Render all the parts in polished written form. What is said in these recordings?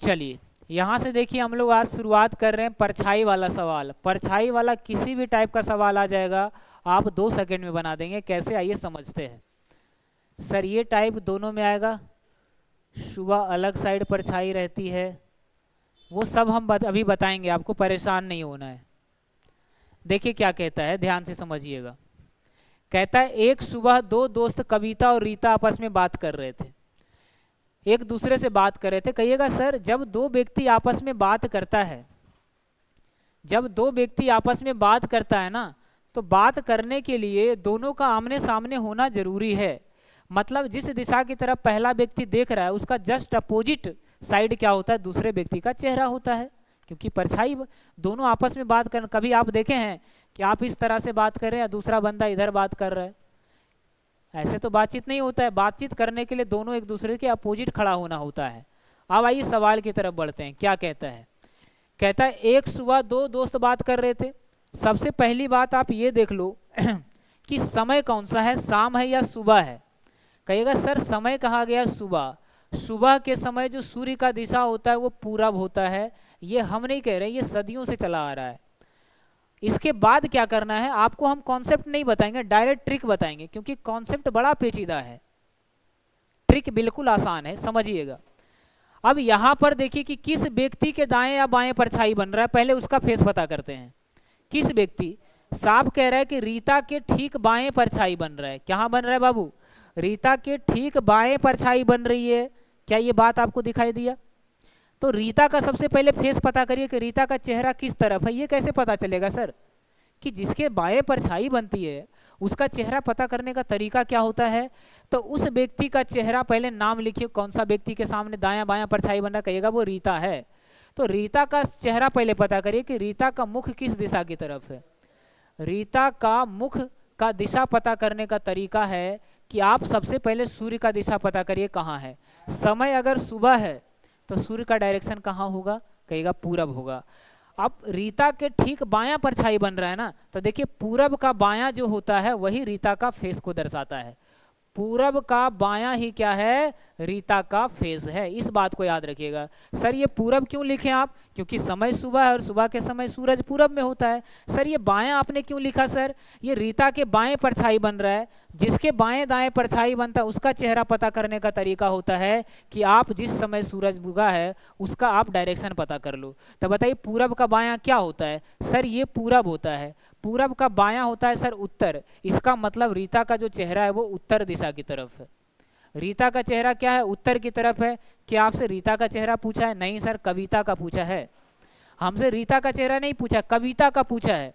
चलिए यहाँ से देखिए हम लोग आज शुरुआत कर रहे हैं परछाई वाला सवाल। परछाई वाला किसी भी टाइप का सवाल आ जाएगा, आप 2 सेकंड में बना देंगे। कैसे, आइए समझते हैं। सर ये टाइप दोनों में आएगा, सुबह अलग साइड परछाई रहती है, वो सब हम अभी बताएंगे, आपको परेशान नहीं होना है। देखिए क्या कहता है, ध्यान से समझिएगा। कहता है एक सुबह 2 दोस्त कविता और रीता आपस में बात कर रहे थे, एक दूसरे से बात कर रहे थे। कहिएगा सर, जब 2 व्यक्ति आपस में बात करता है, जब 2 व्यक्ति आपस में बात करता है ना, तो बात करने के लिए दोनों का आमने सामने होना जरूरी है। मतलब जिस दिशा की तरफ पहला व्यक्ति देख रहा है उसका जस्ट अपोजिट साइड क्या होता है, दूसरे व्यक्ति का चेहरा होता है। क्योंकि परछाई दोनों आपस में बात कर, कभी आप देखे हैं कि आप इस तरह से बात कर रहे हैं, दूसरा बंदा इधर बात कर रहा है, ऐसे तो बातचीत नहीं होता है। बातचीत करने के लिए दोनों एक दूसरे के अपोजिट खड़ा होना होता है। अब आइए सवाल की तरफ बढ़ते हैं। क्या कहता है, कहता है एक सुबह 2 दोस्त बात कर रहे थे। सबसे पहली बात आप ये देख लो कि समय कौन सा है, शाम है या सुबह है। कहिएगा सर समय कहा गया सुबह, सुबह के समय जो सूर्य का दिशा होता है वो पूरब होता है। ये हम नहीं कह रहे, ये सदियों से चला आ रहा है। इसके बाद क्या करना है, आपको हम कॉन्सेप्ट नहीं बताएंगे, डायरेक्ट ट्रिक बताएंगे, क्योंकि कॉन्सेप्ट बड़ा पेचीदा है, ट्रिक बिल्कुल आसान है, समझिएगा। अब यहां पर देखिए कि किस व्यक्ति के दाएं या बाएं परछाई बन रहा है, पहले उसका फेस पता करते हैं। किस व्यक्ति, साफ कह रहा है कि रीता के ठीक बाएं परछाई बन रहा है। कहां बन रहा है बाबू, रीता के ठीक बाएं परछाई बन रही है। क्या ये बात आपको दिखाई दिया? तो रीता का सबसे पहले फेस पता करिए कि रीता का चेहरा किस तरफ है। ये कैसे पता चलेगा सर, कि जिसके बाएं परछाई बनती है उसका चेहरा पता करने का तरीका क्या होता है। तो उस व्यक्ति का चेहरा, पहले नाम लिखिए, कौन सा व्यक्ति के सामने दायां बायां परछाई बन रहा, कहिएगा वो रीता है। तो रीता का चेहरा पहले पता करिए कि रीता का मुख किस दिशा की तरफ है। रीता का मुख का दिशा पता करने का तरीका है कि आप सबसे पहले सूर्य का दिशा पता करिए कहाँ है। समय अगर सुबह है तो सूर्य का डायरेक्शन कहाँ होगा, कहेगा पूरब होगा। अब रीता के ठीक बायां परछाई बन रहा है ना, तो देखिए पूरब का बायां जो होता है वही रीता का फेस को दर्शाता है। पूरब का बायां ही क्या है, रीता का फेस है। इस बात को याद रखिएगा। सर ये पूरब क्यों लिखे आप, क्योंकि समय सुबह है और सुबह के समय सूरज पूरब में होता है। सर ये बायां आपने क्यों लिखा, सर ये रीता के बाएं परछाई बन रहा है। जिसके बाएं दाएं परछाई बनता है उसका चेहरा पता करने का तरीका होता है कि आप जिस समय सूरज उगा है उसका आप डायरेक्शन पता कर लो। तो बताइए पूरब का बायां क्या होता है, सर ये पूरब होता है। पूरब का बायां होता है सर उत्तर। इसका मतलब रीता का जो चेहरा है वो उत्तर दिशा की तरफ है। रीता का चेहरा क्या है, उत्तर की तरफ है। क्या आपसे रीता का चेहरा पूछा है? नहीं सर, कविता का पूछा है। हमसे रीता का चेहरा नहीं पूछा, कविता का पूछा है।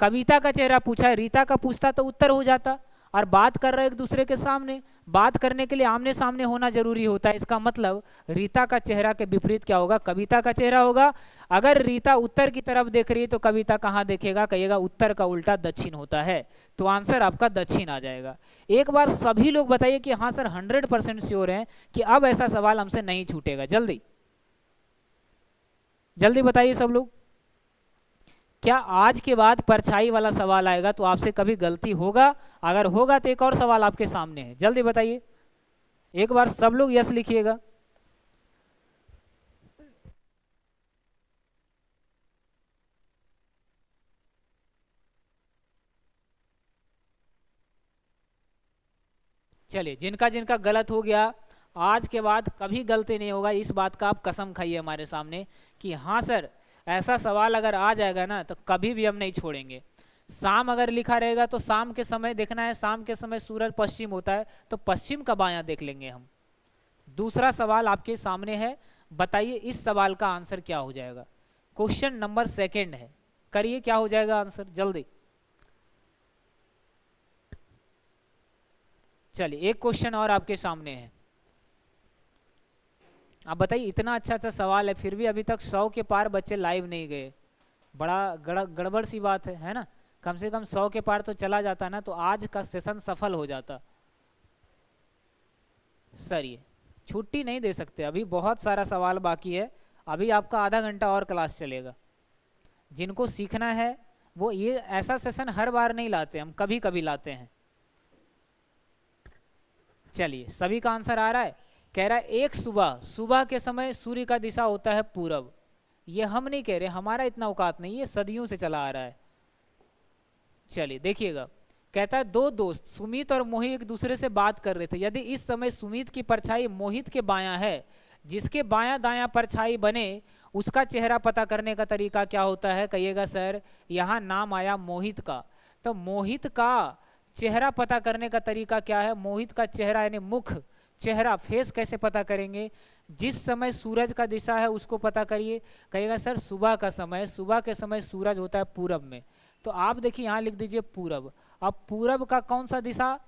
कविता का चेहरा पूछा है, रीता का पूछता तो उत्तर हो जाता। और बात कर रहे एक दूसरे के सामने, बात करने के लिए आमने सामने होना जरूरी होता है। इसका मतलब रीता का चेहरा के विपरीत क्या होगा, कविता का चेहरा होगा। अगर रीता उत्तर की तरफ देख रही है तो कविता कहाँ देखेगा, कहिएगा उत्तर का उल्टा दक्षिण होता है। तो आंसर आपका दक्षिण आ जाएगा। एक बार सभी लोग बताइए कि हाँ सर 100% श्योर हैं कि अब ऐसा सवाल हमसे नहीं छूटेगा। जल्दी जल्दी बताइए सब लोग। क्या आज के बाद परछाई वाला सवाल आएगा तो आपसे कभी गलती होगा? अगर होगा तो एक और सवाल आपके सामने है, जल्दी बताइए। एक बार सब लोग यस लिखिएगा। चलिए, जिनका जिनका गलत हो गया, आज के बाद कभी गलती नहीं होगा, इस बात का आप कसम खाइए हमारे सामने कि हाँ सर ऐसा सवाल अगर आ जाएगा ना तो कभी भी हम नहीं छोड़ेंगे। शाम अगर लिखा रहेगा तो शाम के समय देखना है, शाम के समय सूरज पश्चिम होता है तो पश्चिम का बायां देख लेंगे हम। दूसरा सवाल आपके सामने है, बताइए इस सवाल का आंसर क्या हो जाएगा। क्वेश्चन नंबर 2 है, करिए क्या हो जाएगा आंसर जल्दी। चलिए एक क्वेश्चन और आपके सामने है। आप बताइए, इतना अच्छा अच्छा सवाल है फिर भी अभी तक 100 के पार बच्चे लाइव नहीं गए, बड़ा गड़बड़ सी बात है ना। कम से कम 100 के पार तो चला जाता ना, तो आज का सेशन सफल हो जाता। सर ये छुट्टी नहीं दे सकते, अभी बहुत सारा सवाल बाकी है। अभी आपका आधा घंटा और क्लास चलेगा। जिनको सीखना है वो ये ऐसा सेशन हर बार नहीं लाते, हम कभी कभी लाते हैं। चलिए सभी का आंसर आ रहा है। कह रहा है एक सुबह, सुबह के समय सूर्य का दिशा होता है पूरब। ये हम नहीं कह रहे, हमारा इतना औकात नहीं, ये सदियों से चला आ रहा है। चलिए देखिएगा, कहता है दो दोस्त सुमित और मोहित एक दूसरे से बात कर रहे थे। यदि इस समय सुमित की परछाई मोहित के बायां है, जिसके बायां दायां परछाई बने उसका चेहरा पता करने का तरीका क्या होता है? कहिएगा सर यहाँ नाम आया मोहित का, तो मोहित का चेहरा पता करने का तरीका क्या है? मोहित का चेहरा यानी मुख, चेहरा, फेस कैसे पता करेंगे? जिस समय सूरज का दिशा है उसको पता करिए। कहिएगा सर सुबह का समय, सुबह के समय सूरज होता है पूरब में, तो आप देखिए यहाँ लिख दीजिए पूरब। अब पूरब का कौन सा दिशा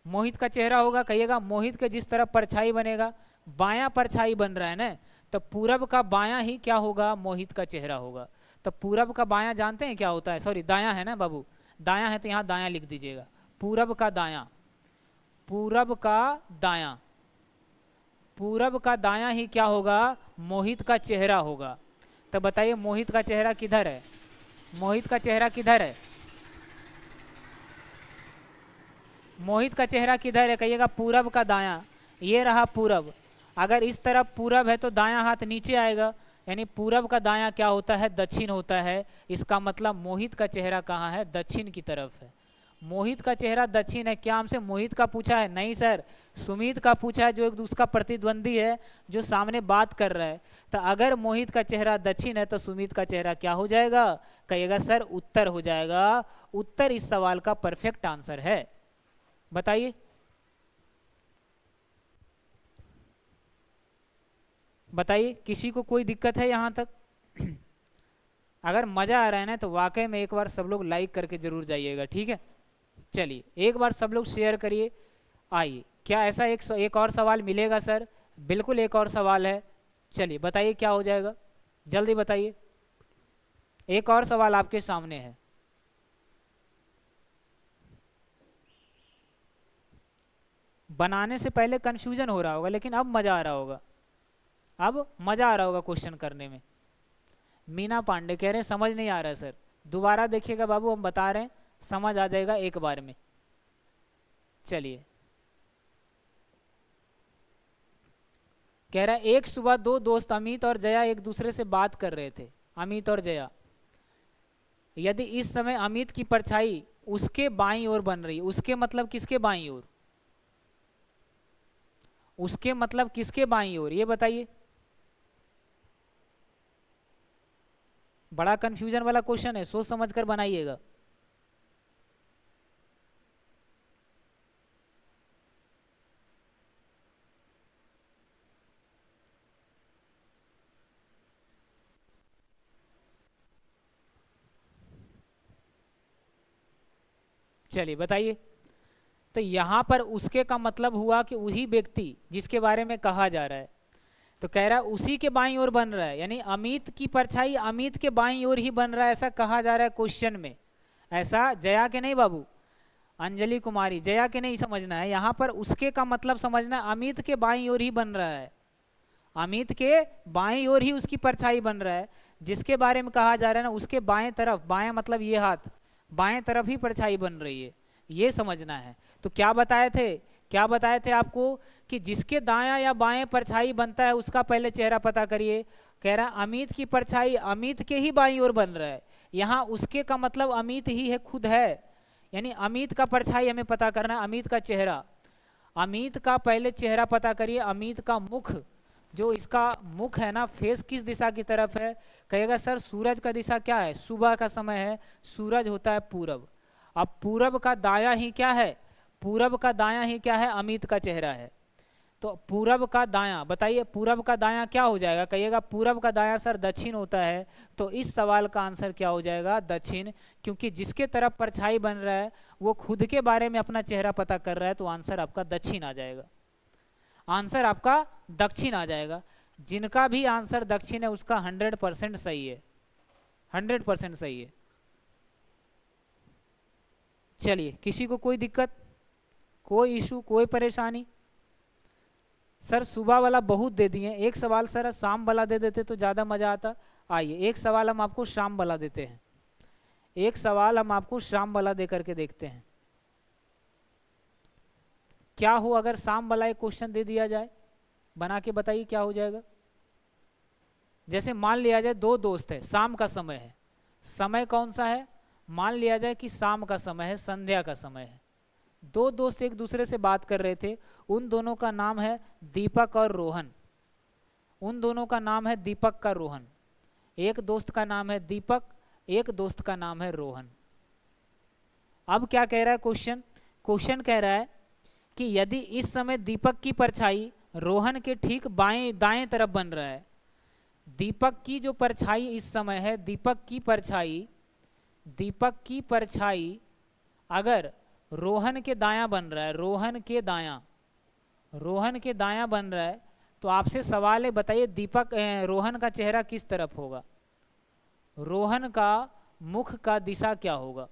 मोहित का चेहरा होगा? कहिएगा मोहित के जिस तरफ परछाई बनेगा, बायां परछाई बन रहा है ना, तो पूरब का बायां ही क्या होगा? मोहित का चेहरा होगा। तो पूरब का बायां जानते हैं क्या होता है? सॉरी दायां है ना बाबू, दायां है तो यहाँ दायां लिख दीजिएगा। पूरब का दायां, पूरब का दायां, पूरब का दायां ही क्या होगा? मोहित का चेहरा होगा। तो बताइए मोहित का चेहरा किधर है? मोहित का चेहरा किधर है? मोहित का चेहरा किधर है? कहिएगा पूरब का दायां, ये रहा पूरब। अगर इस तरफ पूरब है तो दायां हाथ नीचे आएगा, यानी पूरब का दायां क्या होता है? दक्षिण होता है। इसका मतलब मोहित का चेहरा कहाँ है? दक्षिण की तरफ है। मोहित का चेहरा दक्षिण है। क्या हमसे मोहित का पूछा है? नहीं सर, सुमित का पूछा है, जो एक दूसरा प्रतिद्वंदी है, जो सामने बात कर रहा है। तो अगर मोहित का चेहरा दक्षिण है तो सुमित का चेहरा क्या हो जाएगा? कहिएगा सर उत्तर हो जाएगा। उत्तर इस सवाल का परफेक्ट आंसर है। बताइए, बताइए किसी को कोई दिक्कत है यहाँ तक? अगर मज़ा आ रहा है ना तो वाकई में एक बार सब लोग लाइक करके जरूर जाइएगा, ठीक है? चलिए एक बार सब लोग शेयर करिए। आइए, क्या ऐसा एक और सवाल मिलेगा सर? बिल्कुल एक और सवाल है। चलिए बताइए क्या हो जाएगा, जल्दी बताइए। एक और सवाल आपके सामने है। बनाने से पहले कंफ्यूजन हो रहा होगा, लेकिन अब मज़ा आ रहा होगा, अब मज़ा आ रहा होगा क्वेश्चन करने में। मीना पांडे कह रहे हैं समझ नहीं आ रहा है सर, दोबारा देखिएगा बाबू, हम बता रहे हैं, समझ आ जाएगा एक बार में। चलिए, कह रहा है एक सुबह दो दोस्त अमित और जया एक दूसरे से बात कर रहे थे। अमित और जया, यदि इस समय अमित की परछाई उसके बाईं ओर बन रही, उसके मतलब किसके बाईं ओर? उसके मतलब किसके बाईं ओर, ये बताइए। बड़ा कंफ्यूजन वाला क्वेश्चन है, सोच समझ कर बनाइएगा। चलिए बताइए। तो यहाँ पर उसके का मतलब हुआ कि वही व्यक्ति जिसके बारे में कहा जा रहा है, तो कह रहा है उसी के बाईं ओर बन रहा है, यानी अमित की परछाई अमित के बाईं ओर ही बन रहा है, ऐसा कहा जा रहा है क्वेश्चन में। ऐसा जया के नहीं बाबू, अंजलि कुमारी, जया के नहीं समझना है, यहाँ पर उसके का मतलब समझना है अमित के बाईं ओर ही बन रहा है, अमित के बाईं ओर ही उसकी परछाई बन रहा है। जिसके बारे में कहा जा रहा है ना, उसके बाएं तरफ, बाएं मतलब ये हाथ, बाएं तरफ ही परछाई बन रही है, ये समझना है। तो क्या बताए थे, क्या बताए थे आपको कि जिसके दायां या बाएं परछाई बनता है उसका पहले चेहरा पता करिए। कह रहा है अमित की परछाई अमित के ही बाईं ओर बन रहा है, यहाँ उसके का मतलब अमित ही है, खुद है, यानी अमित का परछाई हमें पता करना है, अमित का चेहरा। अमित का पहले चेहरा पता करिए। अमित का मुख, जो इसका मुख है ना, फेस किस दिशा की तरफ है? कहेगा सर सूरज का दिशा क्या है? सुबह का समय है, सूरज होता है पूरब। अब पूरब का दायां ही क्या है? पूरब का दायां ही क्या है? अमित का चेहरा है। तो पूरब का दायां, बताइए पूरब का दायां क्या हो जाएगा? कहिएगा पूरब का दायां सर दक्षिण होता है। तो इस सवाल का आंसर क्या हो जाएगा? दक्षिण, क्योंकि जिसके तरफ परछाई बन रहा है वो खुद के बारे में अपना चेहरा पता कर रहा है, तो आंसर आपका दक्षिण आ जाएगा, आंसर आपका दक्षिण आ जाएगा। जिनका भी आंसर दक्षिण है उसका 100% सही है, 100% सही है। चलिए, किसी को कोई दिक्कत, कोई इशू, कोई परेशानी? सर सुबह वाला बहुत दे दिए, एक सवाल सर शाम वाला दे देते तो ज़्यादा मज़ा आता। आइए एक सवाल हम आपको शाम वाला देते हैं, एक सवाल हम आपको शाम वाला दे करके देखते हैं। क्या हो अगर शाम वाला एक क्वेश्चन दे दिया जाए? बना के बताइए क्या हो जाएगा। जैसे मान लिया जाए दो दोस्त है, शाम का समय है, समय कौन सा है, मान लिया जाए कि शाम का समय है, संध्या का समय है। दो दोस्त एक दूसरे से बात कर रहे थे, उन दोनों का नाम है दीपक और रोहन। उन दोनों का नाम है दीपक का रोहन। एक दोस्त का नाम है दीपक, एक दोस्त का नाम है रोहन। अब क्या कह रहा है क्वेश्चन, क्वेश्चन कह रहा है कि यदि इस समय दीपक की परछाई रोहन के ठीक बाएं दाएं तरफ बन रहा है, दीपक की जो परछाई इस समय है, दीपक की परछाई अगर रोहन के दायां बन रहा है, रोहन के दायां बन रहा है, तो आपसे सवाल है बताइए रोहन का चेहरा किस तरफ होगा, रोहन का मुख का दिशा क्या होगा,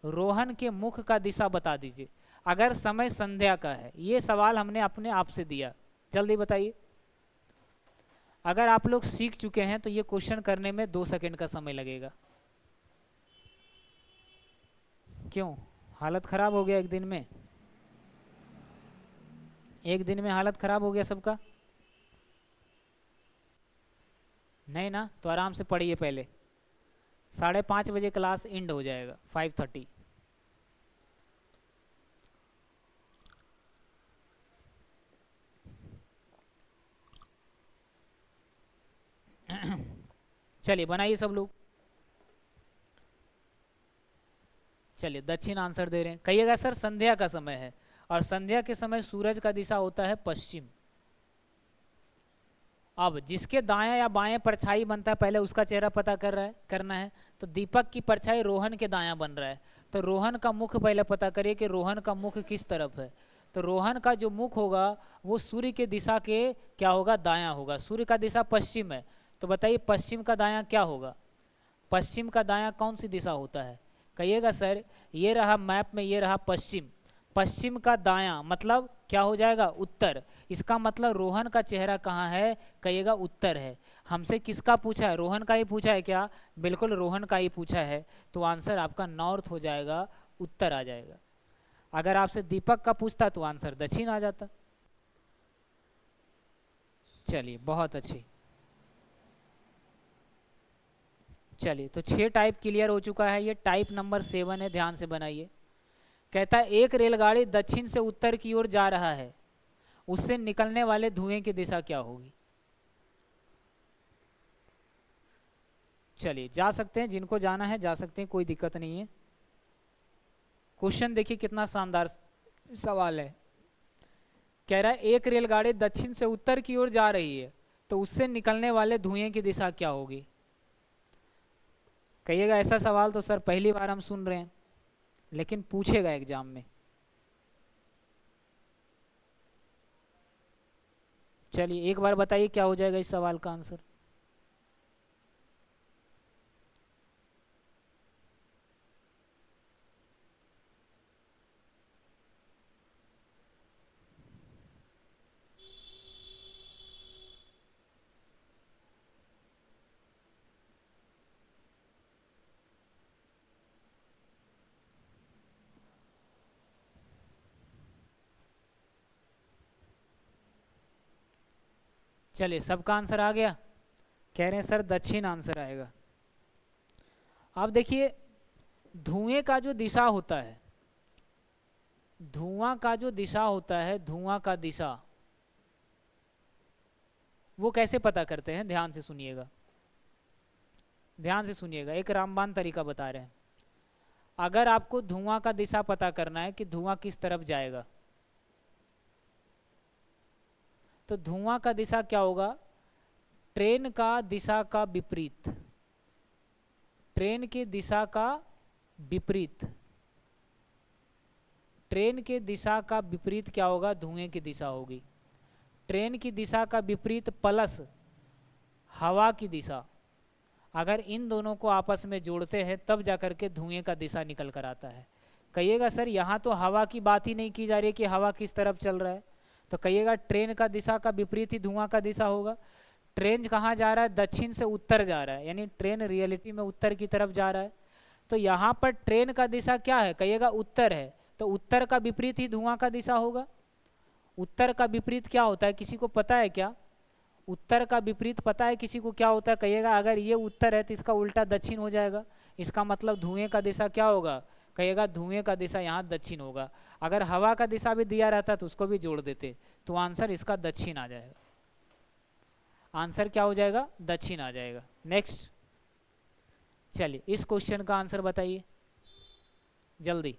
रोहन के मुख का दिशा बता दीजिए अगर समय संध्या का है। ये सवाल हमने अपने आप से दिया, जल्दी बताइए। अगर आप लोग सीख चुके हैं तो ये क्वेश्चन करने में 2 सेकंड का समय लगेगा। क्यों, हालत खराब हो गया एक दिन में, एक दिन में हालत खराब हो गया सबका? नहीं ना, तो आराम से पढ़िए पहले। 5:30 बजे क्लास एंड हो जाएगा, 5:30। चलिए बनाइए सब लोग। चलिए दक्षिण आंसर दे रहे हैं, कहिएगा सर संध्या का समय है, और संध्या के समय सूरज का दिशा होता है पश्चिम। अब जिसके दायां या बाएं परछाई बनता है पहले उसका चेहरा पता करना है। तो दीपक की परछाई रोहन के दायां बन रहा है, तो रोहन का मुख पहले पता करिए कि रोहन का मुख किस तरफ है। तो रोहन का जो मुख होगा वो सूर्य के दिशा के क्या होगा, दायां होगा। सूर्य का दिशा पश्चिम है, तो बताइए पश्चिम का दायां क्या होगा, पश्चिम का दायां कौन सी दिशा होता है? कहिएगा सर ये रहा मैप में, ये रहा पश्चिम, पश्चिम का दायां मतलब क्या हो जाएगा, उत्तर। इसका मतलब रोहन का चेहरा कहाँ है, कहिएगा उत्तर है। हमसे किसका पूछा है, रोहन का ही पूछा है क्या? बिल्कुल रोहन का ही पूछा है, तो आंसर आपका नॉर्थ हो जाएगा, उत्तर आ जाएगा। अगर आपसे दीपक का पूछता तो आंसर दक्षिण आ जाता। चलिए बहुत अच्छी। चलिए तो 6 टाइप क्लियर हो चुका है, ये टाइप नंबर 7 है, ध्यान से बनाइए। कहता है एक रेलगाड़ी दक्षिण से उत्तर की ओर जा रहा है, उससे निकलने वाले धुएं की दिशा क्या होगी? चलिए जा सकते हैं, जिनको जाना है जा सकते हैं, कोई दिक्कत नहीं है। क्वेश्चन देखिए कितना शानदार सवाल है। कह रहा है एक रेलगाड़ी दक्षिण से उत्तर की ओर जा रही है, तो उससे निकलने वाले धुएं की दिशा क्या होगी? कहिएगा ऐसा सवाल तो सर पहली बार हम सुन रहे हैं, लेकिन पूछेगा एग्जाम में। चलिए एक बार बताइए क्या हो जाएगा इस सवाल का आंसर। चलिए सबका आंसर आ गया, कह रहे हैं सर दक्षिण आंसर आएगा। अब देखिए धुएं का जो दिशा होता है, धुआं का जो दिशा होता है, धुआं का दिशा वो कैसे पता करते हैं? ध्यान से सुनिएगा, ध्यान से सुनिएगा, एक रामबाण तरीका बता रहे हैं। अगर आपको धुआं का दिशा पता करना है कि धुआं किस तरफ जाएगा, तो धुआं का दिशा क्या होगा, ट्रेन का दिशा का विपरीत, ट्रेन की दिशा का विपरीत, ट्रेन के दिशा का विपरीत क्या होगा, धुएं की दिशा होगी। ट्रेन की दिशा का विपरीत प्लस हवा की दिशा, अगर इन दोनों को आपस में जोड़ते हैं तब जाकर के धुएं का दिशा निकल कर आता है। कहिएगा सर यहाँ तो हवा की बात ही नहीं की जा रही कि हवा किस तरफ चल रहा है, तो कहिएगा ट्रेन का दिशा का विपरीत ही धुआं का दिशा होगा। ट्रेन कहाँ जा रहा है, दक्षिण से उत्तर जा रहा है, यानी ट्रेन रियलिटी में उत्तर की तरफ जा रहा है। तो यहाँ पर ट्रेन का दिशा क्या है, कहिएगा उत्तर है, तो उत्तर का विपरीत ही धुआं का दिशा होगा। उत्तर का विपरीत क्या होता है, किसी को पता है क्या? उत्तर का विपरीत पता है किसी को क्या होता है? कहिएगा अगर ये उत्तर है तो इसका उल्टा दक्षिण हो जाएगा, इसका मतलब धुएं का दिशा क्या होगा? कहिएगा धुएं का दिशा यहाँ दक्षिण होगा। अगर हवा का दिशा भी दिया रहता तो उसको भी जोड़ देते, तो आंसर इसका दक्षिण आ जाएगा। आंसर क्या हो जाएगा? दक्षिण आ जाएगा। नेक्स्ट, चलिए इस क्वेश्चन का आंसर बताइए जल्दी।